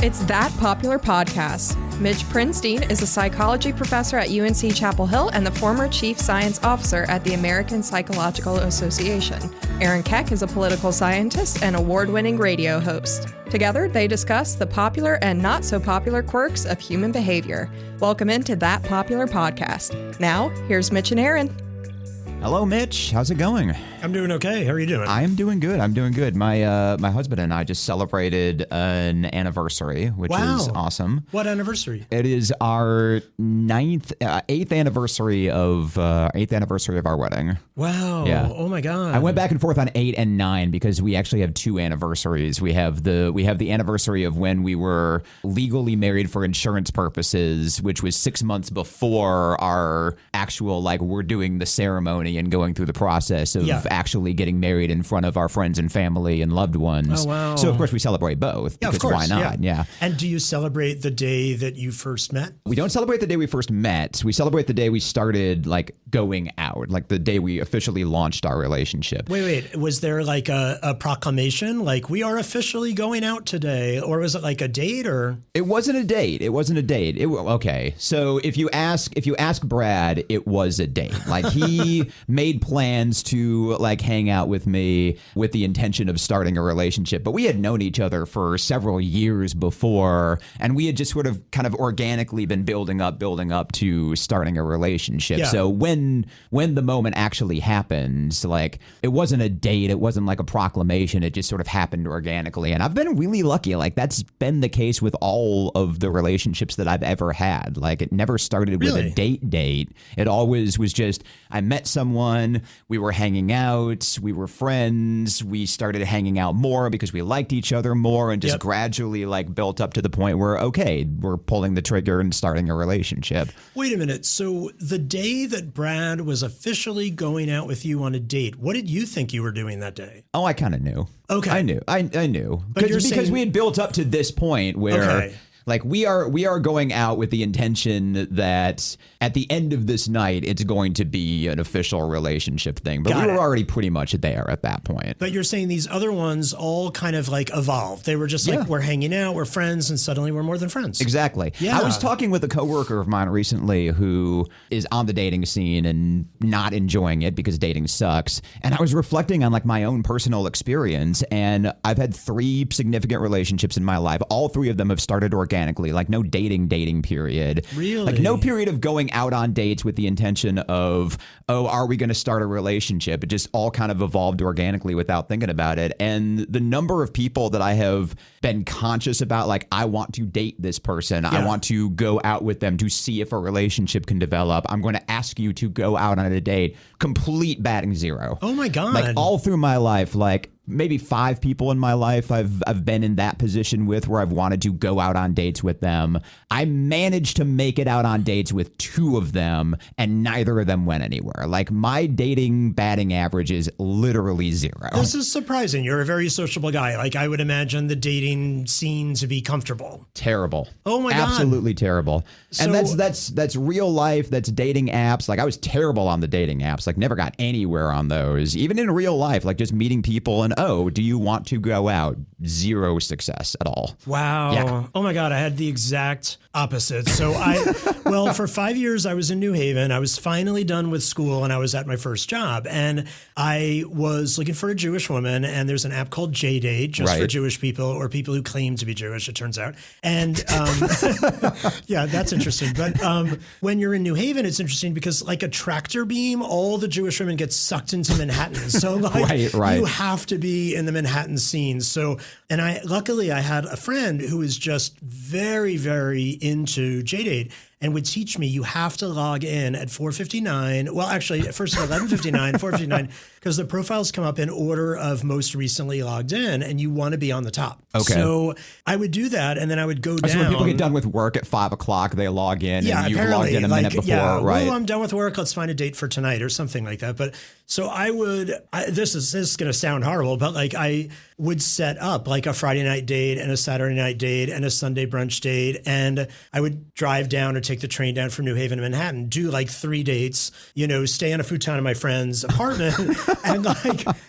It's That Popular Podcast. Mitch Prinstein is a psychology professor at UNC Chapel Hill and the former chief science officer at the American Psychological Association. Aaron Keck is a political scientist and award-winning radio host. Together, they discuss the popular and not so popular quirks of human behavior. Welcome into That Popular Podcast. Now, here's Mitch and Aaron. Hello, Mitch. How's it going? I'm doing okay. How are you doing? I'm doing good. My husband and I just celebrated an anniversary, which is awesome. What anniversary? It is our eighth anniversary of our wedding. Wow. Yeah. Oh my God. I went back and forth on 8 and 9 because we actually have two anniversaries. We have the anniversary of when we were legally married for insurance purposes, which was 6 months before our actual, we're doing the ceremony and going through the process of actually getting married in front of our friends and family and loved ones. Oh, wow. So, of course, we celebrate both. Yeah, because of course. Why not? Yeah. And do you celebrate the day that you first met? We don't celebrate the day we first met. We celebrate the day we started, going out, the day we officially launched our relationship. Wait. Was there a proclamation? We are officially going out today? Or was it a date or? It wasn't a date. Okay. So if you ask Brad, it was a date. He made plans to hang out with me with the intention of starting a relationship. But we had known each other for several years before, and we had just sort of kind of organically been building up to starting a relationship. Yeah. So when the moment actually happens, it wasn't a date, it wasn't a proclamation, it just sort of happened organically. And I've been really lucky. That's been the case with all of the relationships that I've ever had. It never started with a date. It always was just, I met someone, we were hanging out, we were friends, we started hanging out more because we liked each other more, and just gradually built up to the point where, okay, we're pulling the trigger and starting a relationship. Wait a minute. So the day that Brad was officially going out with you on a date, what did you think you were doing that day? Oh, I kind of knew. Okay. I knew. Because we had built up to this point where... Okay. We are going out with the intention that at the end of this night, it's going to be an official relationship thing. But we were already pretty much there at that point. But you're saying these other ones all kind of evolved. They were just we're hanging out, we're friends, and suddenly we're more than friends. Exactly. Yeah. I was talking with a coworker of mine recently who is on the dating scene and not enjoying it because dating sucks. And I was reflecting on my own personal experience. And I've had 3 significant relationships in my life. All 3 of them have started organically, no dating period. Really? No period of going out on dates with the intention of, are we going to start a relationship? It just all kind of evolved organically without thinking about it. And the number of people that I have been conscious about, I want to date this person. I want to go out with them to see if a relationship can develop. I'm going to ask you to go out on a date. Complete batting zero. Oh my God. All through my life, maybe 5 people in my life I've been in that position with where I've wanted to go out on dates with them. I managed to make it out on dates with 2 of them, and neither of them went anywhere. My dating batting average is literally 0. This is surprising. You're a very sociable guy. I would imagine the dating scene to be comfortable. Terrible. Oh my God. Absolutely terrible. And that's real life. That's dating apps. I was terrible on the dating apps. Never got anywhere on those. Even in real life, just meeting people and, do you want to go out? 0 success at all. Wow. Yeah. Oh my God. I had the exact opposite. So for 5 years, I was in New Haven. I was finally done with school and I was at my first job. And I was looking for a Jewish woman. And there's an app called JDate, just for Jewish people or people who claim to be Jewish, it turns out. And yeah, that's interesting. But when you're in New Haven, it's interesting because a tractor beam, all the Jewish women get sucked into Manhattan. So you have to be in the Manhattan scene. So, and luckily I had a friend who was just very, very into JDate and would teach me you have to log in at 4:59. Well, actually, at first at 11:59, 4:59, because the profiles come up in order of most recently logged in, and you want to be on the top. Okay. So I would do that, and then I would go down. So when people get done with work at 5 o'clock, they log in, and you've logged in a minute before, right? Well, I'm done with work. Let's find a date for tonight or something like that. But so I would. This is going to sound horrible, but I would set up like a Friday night date and a Saturday night date and a Sunday brunch date. And I would drive down or take the train down from New Haven to Manhattan, do like 3 dates, stay on a futon in my friend's apartment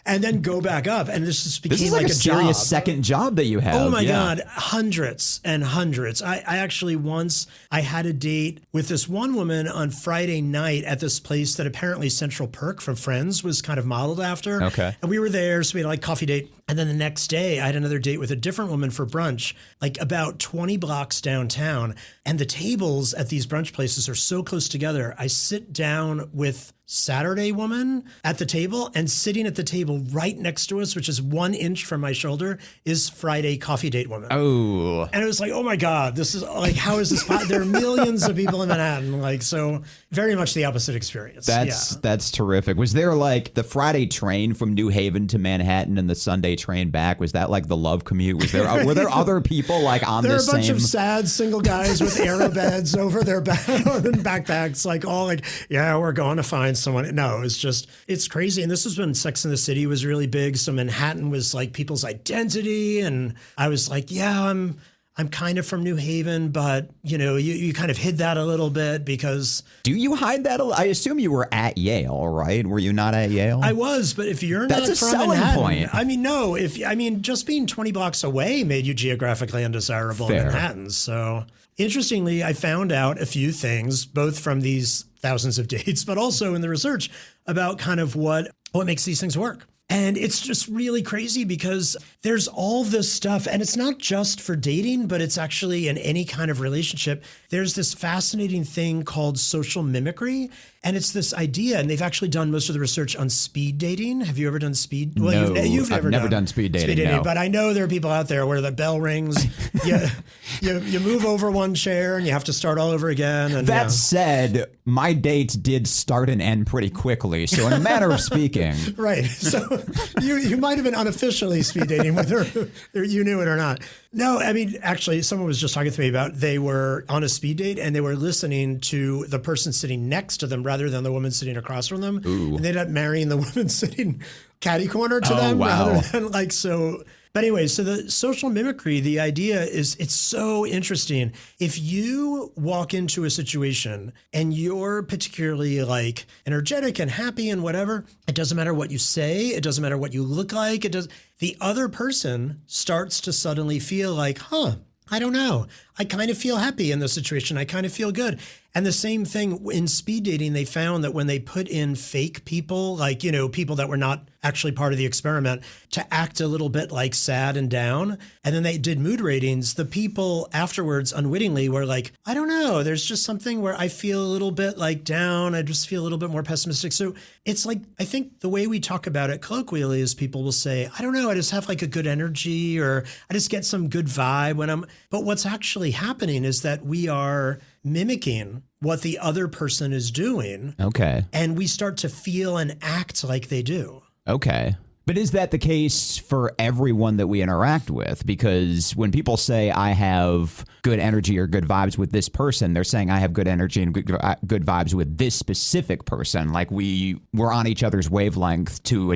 and then go back up. And this just became like a serious job. second job that you have. Oh my God. Hundreds and hundreds. I actually once I had a date with this one woman on Friday night at this place that apparently Central Perk from Friends was kind of modeled after. Okay. And we were there. So we had like coffee date. And then the next day I had another date with a different woman for brunch, like about 20 blocks downtown. And the tables at these brunch places are so close together. I sit down with Saturday woman at the table, and sitting at the table right next to us, which is 1 inch from my shoulder, is Friday coffee date woman. Oh. And it was like, oh my God, this is like, how is this? There are millions of people in Manhattan. Like, so very much the opposite experience. That's terrific. Was there like the Friday train from New Haven to Manhattan and the Sunday train back? Was that like the love commute? Were there other people like on there this are a bunch same? of sad single guys with arrow beds over their backpacks, like all like, yeah, we're going to find someone. No, it's crazy. And this was when Sex and the City was really big. So Manhattan was like people's identity. And I was like, yeah, I'm kind of from New Haven, but you kind of hid that a little bit because. Do you hide that? I assume you were at Yale, right? Were you not at Yale? I was, but if you're That's not a from selling Manhattan, point. I mean, no. Just being 20 blocks away made you geographically undesirable in Manhattan. So interestingly, I found out a few things, both from these thousands of dates, but also in the research about kind of what makes these things work. And it's just really crazy because there's all this stuff, and it's not just for dating, but it's actually in any kind of relationship. There's this fascinating thing called social mimicry, and it's this idea, and they've actually done most of the research on speed dating. Have you ever done speed? Well, no, you've never done speed dating. No. But I know there are people out there where the bell rings, you move over one chair, and you have to start all over again. And, that said, my dates did start and end pretty quickly. So in a matter of speaking. Right. So you might have been unofficially speed dating, whether you knew it or not. No, I mean, actually, someone was just talking to me about they were on a speed date and they were listening to the person sitting next to them rather than the woman sitting across from them. Ooh. And they ended up marrying the woman sitting catty corner to them. Wow. Rather than like so. But anyway, so the social mimicry, the idea is it's so interesting. If you walk into a situation and you're particularly like energetic and happy and whatever, it doesn't matter what you say. It doesn't matter what you look like. The other person starts to suddenly feel like, I don't know. I kind of feel happy in this situation. I kind of feel good. And the same thing in speed dating, they found that when they put in fake people, like, people that were not actually part of the experiment, to act a little bit like sad and down, and then they did mood ratings, the people afterwards unwittingly were like, I don't know, there's just something where I feel a little bit like down. I just feel a little bit more pessimistic. So it's like, I think the way we talk about it colloquially is people will say, I don't know, I just have like a good energy, or I just get some good vibe but what's actually happening is that we are mimicking what the other person is doing. Okay. And we start to feel and act like they do. Okay. But is that the case for everyone that we interact with? Because when people say I have good energy or good vibes with this person, they're saying I have good energy and good vibes with this specific person. Like we're on each other's wavelength to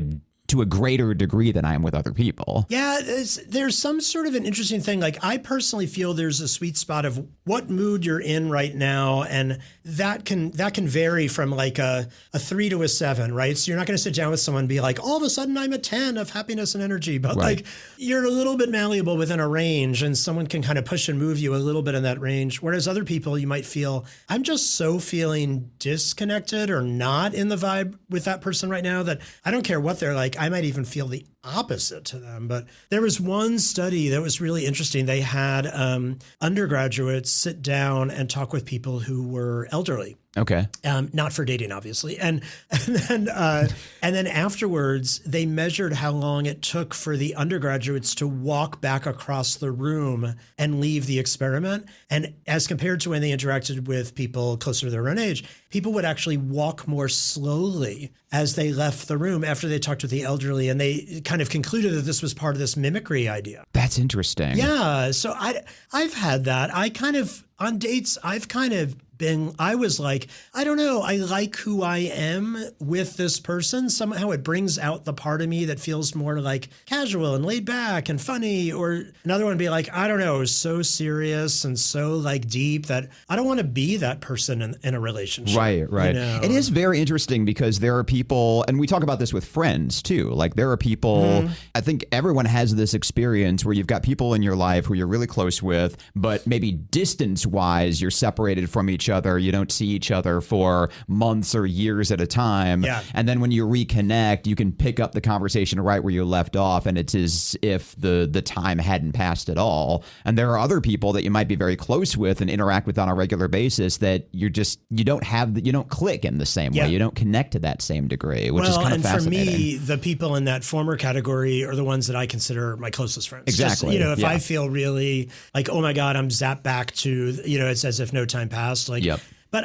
a greater degree than I am with other people. Yeah, there's some sort of an interesting thing. Like I personally feel there's a sweet spot of what mood you're in right now, and that can vary from like a 3 to a 7, right? So you're not going to sit down with someone and be like, all of a sudden I'm a 10 of happiness and energy, but right. Like you're a little bit malleable within a range, and someone can kind of push and move you a little bit in that range. Whereas other people, you might feel, I'm just so feeling disconnected or not in the vibe with that person right now that I don't care what they're like. I might even feel the opposite to them. But there was one study that was really interesting. They had undergraduates sit down and talk with people who were elderly. Okay. Not for dating, obviously. And then afterwards, they measured how long it took for the undergraduates to walk back across the room and leave the experiment. And as compared to when they interacted with people closer to their own age, people would actually walk more slowly as they left the room after they talked with the elderly. And they kind of concluded that this was part of this mimicry idea. That's interesting. Yeah. So I've had that. On dates, I've kind of I was like, I don't know, I like who I am with this person. Somehow it brings out the part of me that feels more like casual and laid back and funny. Or another one would be like, I don't know, so serious and so like deep that I don't want to be that person in a relationship. Right. You know? It is very interesting because there are people, and we talk about this with friends too. Like there are people, I think everyone has this experience where you've got people in your life who you're really close with, but maybe distance wise, you're separated from each other. You don't see each other for months or years at a time. Yeah. And then when you reconnect, you can pick up the conversation right where you left off. And it's as if the time hadn't passed at all. And there are other people that you might be very close with and interact with on a regular basis that you don't click in the same way. You don't connect to that same degree, which is kind of fascinating. For me, the people in that former category are the ones that I consider my closest friends. Exactly. Just, if I feel really like, oh my God, I'm zapped back to, it's as if no time passed. Like, Yep. But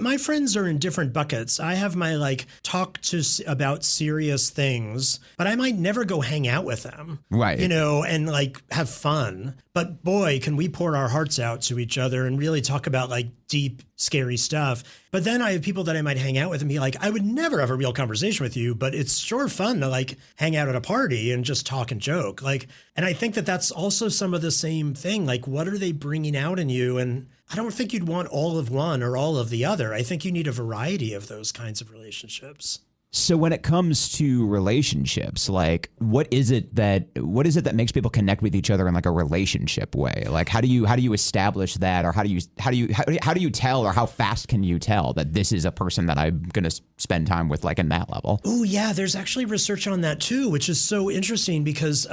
my friends are in different buckets. I have my like talk to about serious things, but I might never go hang out with them. Right. And like have fun. But boy, can we pour our hearts out to each other and really talk about like deep, scary stuff. But then I have people that I might hang out with and be like, I would never have a real conversation with you, but it's sure fun to like hang out at a party and just talk and joke. Like, and I think that that's also some of the same thing. Like, what are they bringing out in you? And I don't think you'd want all of one or all of the other. I think you need a variety of those kinds of relationships. So when it comes to relationships, like what is it that makes people connect with each other in like a relationship way? Like how do you establish that, or how do you tell, or how fast can you tell that this is a person that I'm going to spend time with, like in that level? Oh yeah, there's actually research on that too, which is so interesting because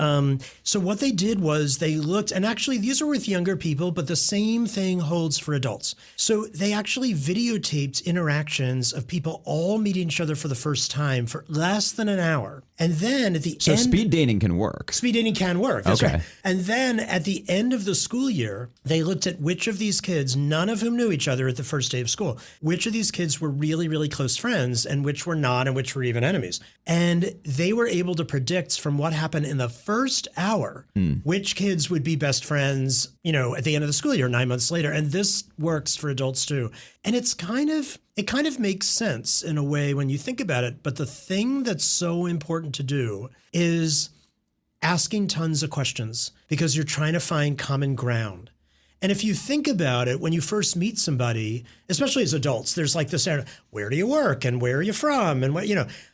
so what they did was they looked, and actually these are with younger people, but the same thing holds for adults. So they actually videotaped interactions of people all meeting each other for the first time for less than an hour. And then at the end... So speed dating can work. Speed dating can work. That's okay. Right. And then at the end of the school year, they looked at which of these kids, none of whom knew each other at the first day of school, which of these kids were really, really close friends and which were not, and which were even enemies. And they were able to predict from what happened in the first hour, which kids would be best friends, at the end of the school year, 9 months later. And this works for adults too. And it kind of makes sense in a way when you think about it. But the thing that's so important to do is asking tons of questions because you're trying to find common ground. And if you think about it, when you first meet somebody, especially as adults, there's like this, where do you work and where are you from? And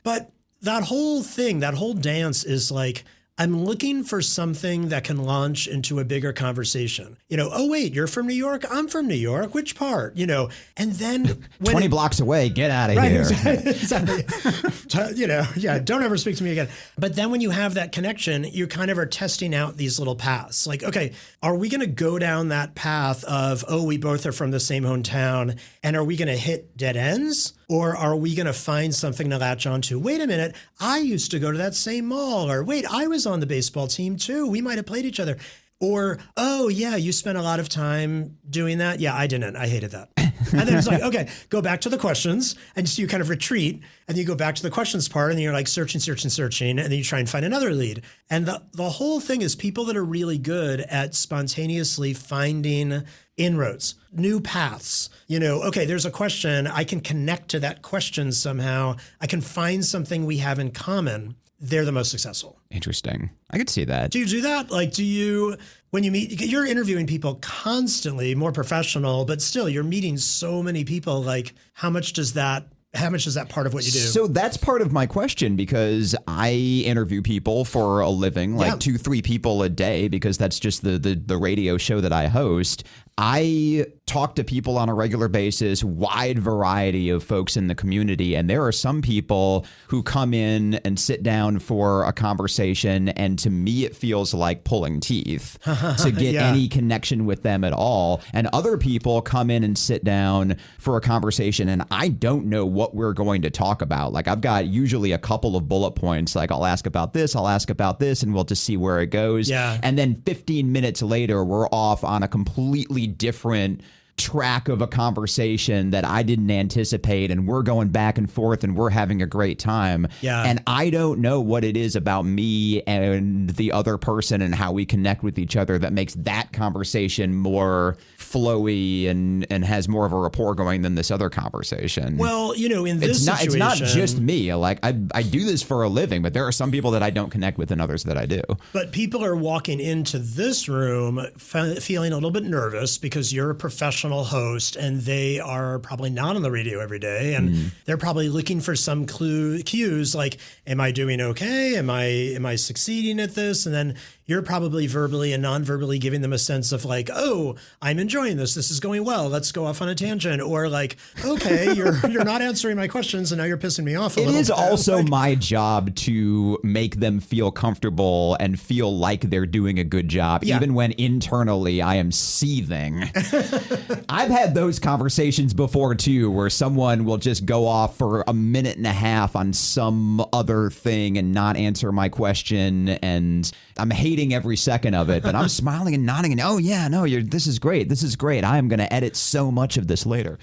but that whole thing, that whole dance is like, I'm looking for something that can launch into a bigger conversation. Oh, wait, you're from New York? I'm from New York. Which part? And then... 20 blocks away, get out of right, here. Exactly. Don't ever speak to me again. But then when you have that connection, you kind of are testing out these little paths. Like, okay, are we going to go down that path of, we both are from the same hometown, and are we going to hit dead ends? Or are we going to find something to latch onto? Wait a minute, I used to go to that same mall. Or wait, I was on the baseball team too. We might have played each other. Or, oh yeah, you spent a lot of time doing that. Yeah, I didn't. I hated that. And then it's like, okay, go back to the questions. And so you kind of retreat and you go back to the questions part and you're like searching. And then you try and find another lead. And the whole thing is people that are really good at spontaneously finding inroads, new paths. Okay, there's a question. I can connect to that question somehow. I can find something we have in common. They're the most successful. Interesting. I could see that. Do you do that? Like, when you meet, you're interviewing people constantly, more professional, but still you're meeting so many people. Like, how much is that part of what you do? So that's part of my question, because I interview people for a living, like 2-3 people a day, because that's just the radio show that I host. I talk to people on a regular basis, wide variety of folks in the community. And there are some people who come in and sit down for a conversation, and to me, it feels like pulling teeth to get any connection with them at all. And other people come in and sit down for a conversation, and I don't know what we're going to talk about. Like, I've got usually a couple of bullet points, like I'll ask about this, and we'll just see where it goes. Yeah. And then 15 minutes later, we're off on a completely different track of a conversation that I didn't anticipate, and we're going back and forth and we're having a great time. Yeah. And I don't know what it is about me and the other person and how we connect with each other that makes that conversation more flowy and has more of a rapport going than this other conversation. Well, in this situation, it's not just me. Like I do this for a living, but there are some people that I don't connect with and others that I do. But people are walking into this room feeling a little bit nervous because you're a professional host and they are probably not on the radio every day. And they're probably looking for some cues like, am I doing okay? Am I succeeding at this? And then you're probably verbally and non-verbally giving them a sense of like, oh, I'm enjoying this. This is going well. Let's go off on a tangent. Or like, okay, you're not answering my questions and now you're pissing me off a little bit. It is also my job to make them feel comfortable and feel like they're doing a good job, even when internally I am seething. I've had those conversations before too, where someone will just go off for a minute and a half on some other thing and not answer my question. And I'm hating every second of it, but I'm smiling and nodding and, oh yeah, no, this is great. This is great. I am going to edit so much of this later.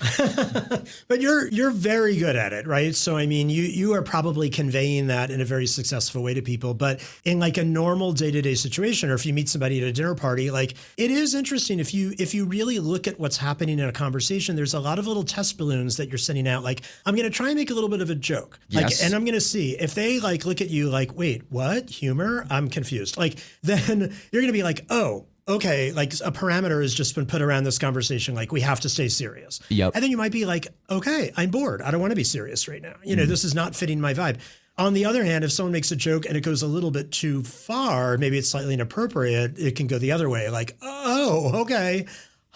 But you're very good at it, right? So, I mean, you are probably conveying that in a very successful way to people, but in like a normal day-to-day situation, or if you meet somebody at a dinner party, like it is interesting if you really look at what's happening in a conversation, there's a lot of little test balloons that you're sending out. Like, I'm going to try and make a little bit of a joke. Like, yes. And I'm going to see if they like look at you like, wait, what? Humor? I'm confused. Like, then you're going to be like, oh, okay, like a parameter has just been put around this conversation. Like, we have to stay serious. Yep. And then you might be like, okay, I'm bored. I don't want to be serious right now. This is not fitting my vibe. On the other hand, if someone makes a joke and it goes a little bit too far, maybe it's slightly inappropriate, it can go the other way. Like, oh, okay,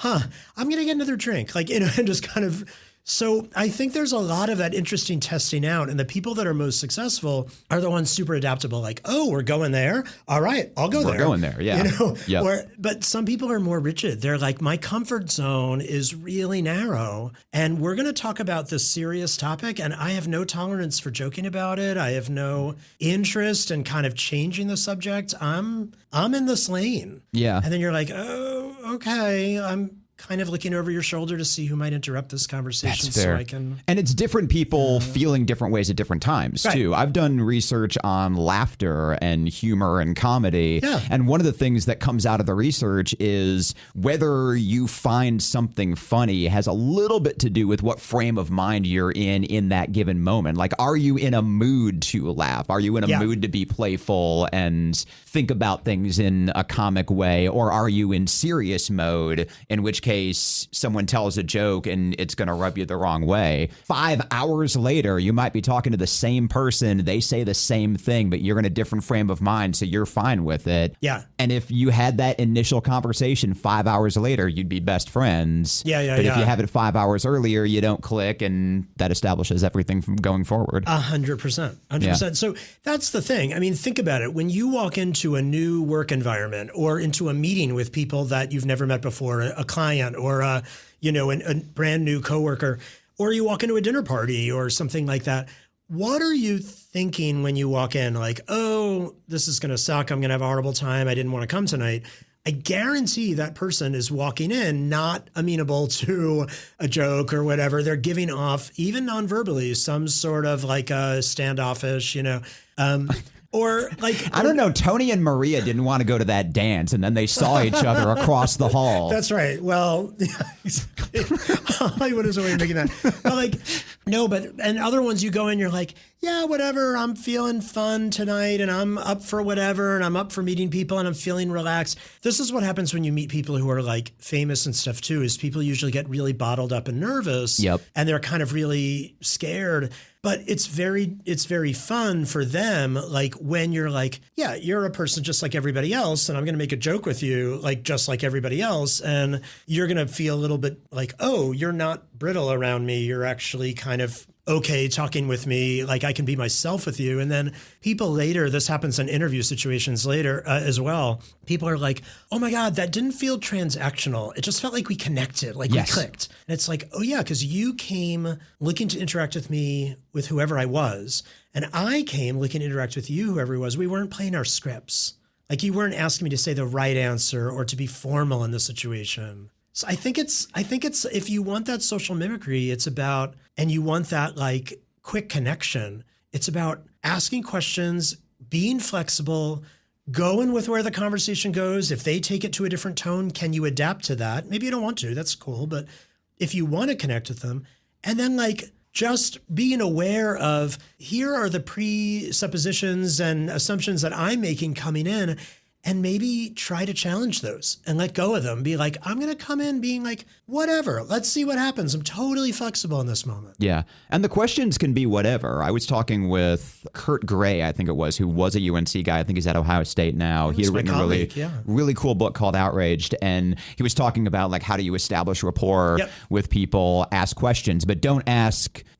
I'm going to get another drink. Like, and just kind of. So I think there's a lot of that interesting testing out, and the people that are most successful are the ones super adaptable. Like, oh, we're going there. All right, I'll go there. We're going there, yeah. Yep. But some people are more rigid. They're like, my comfort zone is really narrow, and we're going to talk about this serious topic, and I have no tolerance for joking about it. I have no interest in kind of changing the subject. I'm in this lane. Yeah. And then you're like, oh, okay, I'm kind of looking over your shoulder to see who might interrupt this conversation. That's fair. So I can. And it's different people feeling different ways at different times too. I've done research on laughter and humor and comedy. Yeah. And one of the things that comes out of the research is whether you find something funny has a little bit to do with what frame of mind you're in that given moment. Like, are you in a mood to laugh? Are you in a mood to be playful and think about things in a comic way? Or are you in serious mode, in which case someone tells a joke and it's going to rub you the wrong way? 5 hours later, you might be talking to the same person. They say the same thing, but you're in a different frame of mind, so you're fine with it. Yeah. And if you had that initial conversation 5 hours later, you'd be best friends. But if you have it 5 hours earlier, you don't click, and that establishes everything from going forward. 100%. 100%. So that's the thing. I mean, think about it. When you walk into a new work environment or into a meeting with people that you've never met before, a client or a brand new coworker, or you walk into a dinner party or something like that, what are you thinking when you walk in? Like, oh, this is going to suck. I'm going to have a horrible time. I didn't want to come tonight. I guarantee that person is walking in not amenable to a joke or whatever. They're giving off, even non-verbally, some sort of like a standoffish, or like, I don't know. Tony and Maria didn't want to go to that dance, and then they saw each other across the hall. That's right. Well, Hollywood is a way of making that. But like, no, and other ones you go in, you're like, yeah, whatever. I'm feeling fun tonight, and I'm up for whatever, and I'm up for meeting people, and I'm feeling relaxed. This is what happens when you meet people who are like famous and stuff too. Is people usually get really bottled up and nervous, and they're kind of really scared. But it's very fun for them, like when you're like, yeah, you're a person just like everybody else, and I'm going to make a joke with you, like just like everybody else, and you're going to feel a little bit like, oh, you're not brittle around me. You're actually kind of okay talking with me, like I can be myself with you. And then people later, this happens in interview situations later as well, people are like, oh my God, that didn't feel transactional. It just felt like we connected, like we clicked. And it's like, oh yeah, because you came looking to interact with me with whoever I was, and I came looking to interact with you, whoever it was. We weren't playing our scripts. Like you weren't asking me to say the right answer or to be formal in the situation. So I think it's if you want that social mimicry, it's about, and you want that like quick connection, it's about asking questions, being flexible, going with where the conversation goes. If they take it to a different tone, can you adapt to that? Maybe you don't want to, that's cool. But if you want to connect with them, and then like just being aware of, here are the presuppositions and assumptions that I'm making coming in, and maybe try to challenge those and let go of them. Be like, I'm going to come in being like, whatever, let's see what happens. I'm totally flexible in this moment. Yeah. And the questions can be whatever. I was talking with Kurt Gray, I think it was, who was a UNC guy. I think he's at Ohio State now. He had written a really cool book called Outraged. And he was talking about like, how do you establish rapport with people, ask questions, but don't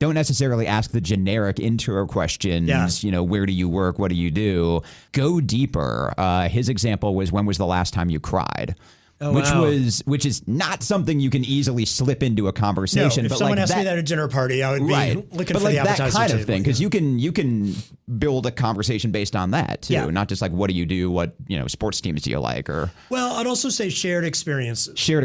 necessarily ask the generic intro questions. You know, where do you work? What do you do? Go deeper. His example was, when was the last time you cried? Which is not something you can easily slip into a conversation. No, if someone asked me that at a dinner party, I would be looking for the appetizer that kind table. of thing, because you can build a conversation based on that too, not just like, what do you do, what sports teams do you like, or I'd also say shared experiences. So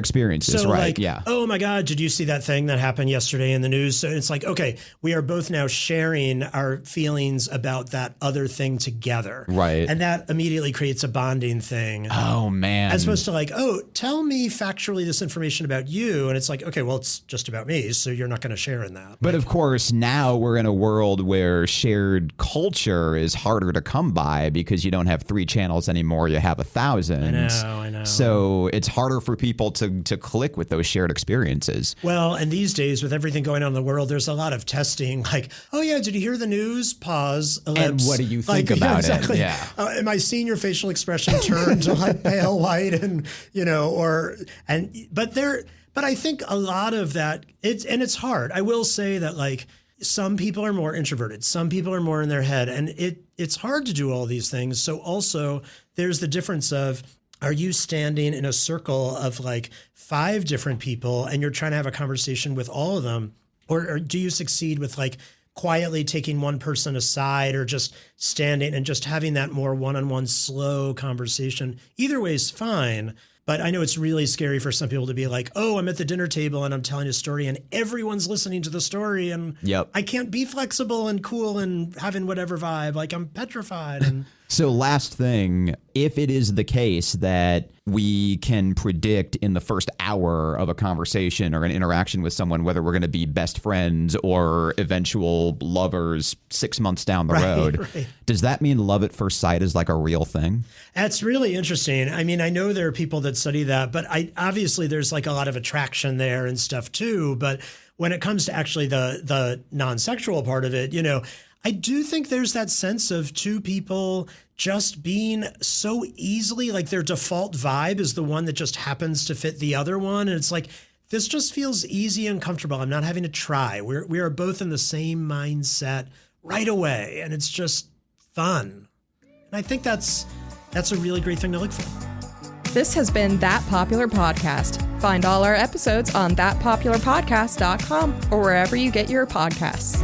right? Like, oh my God, did you see that thing that happened yesterday in the news? So it's like, okay, we are both now sharing our feelings about that other thing together, right? And that immediately creates a bonding thing. Oh man, as opposed to like, oh, tell me factually this information about you. And it's like, okay, well, it's just about me, so you're not going to share in that. But of course, now we're in a world where shared culture is harder to come by, because you don't have 3 channels anymore. You have 1,000. I know. So it's harder for people to click with those shared experiences. Well, and these days with everything going on in the world, there's a lot of testing. Like, oh yeah, did you hear the news? Pause, ellipse. And what do you think about it? Yeah. Am I seeing your facial expression turn to like pale white and, but I think a lot of that, it's hard. I will say that like some people are more introverted, some people are more in their head, and it's hard to do all these things. So also there's the difference of, are you standing in a circle of like 5 different people and you're trying to have a conversation with all of them? Or do you succeed with like quietly taking one person aside, or just standing and just having that more one-on-one slow conversation? Either way is fine. But I know it's really scary for some people to be like, oh, I'm at the dinner table and I'm telling a story and everyone's listening to the story, and I can't be flexible and cool and having whatever vibe. Like, I'm petrified. And So last thing, if it is the case that we can predict in the first hour of a conversation or an interaction with someone whether we're going to be best friends or eventual lovers 6 months down the road, does that mean love at first sight is like a real thing? That's really interesting. I mean, I know there are people that study that, but obviously there's like a lot of attraction there and stuff too. But when it comes to actually the non-sexual part of it, I do think there's that sense of 2 people just being so easily, like their default vibe is the one that just happens to fit the other one. And it's like, this just feels easy and comfortable. I'm not having to try. We are both in the same mindset right away. And it's just fun. And I think that's a really great thing to look for. This has been That Popular Podcast. Find all our episodes on thatpopularpodcast.com or wherever you get your podcasts.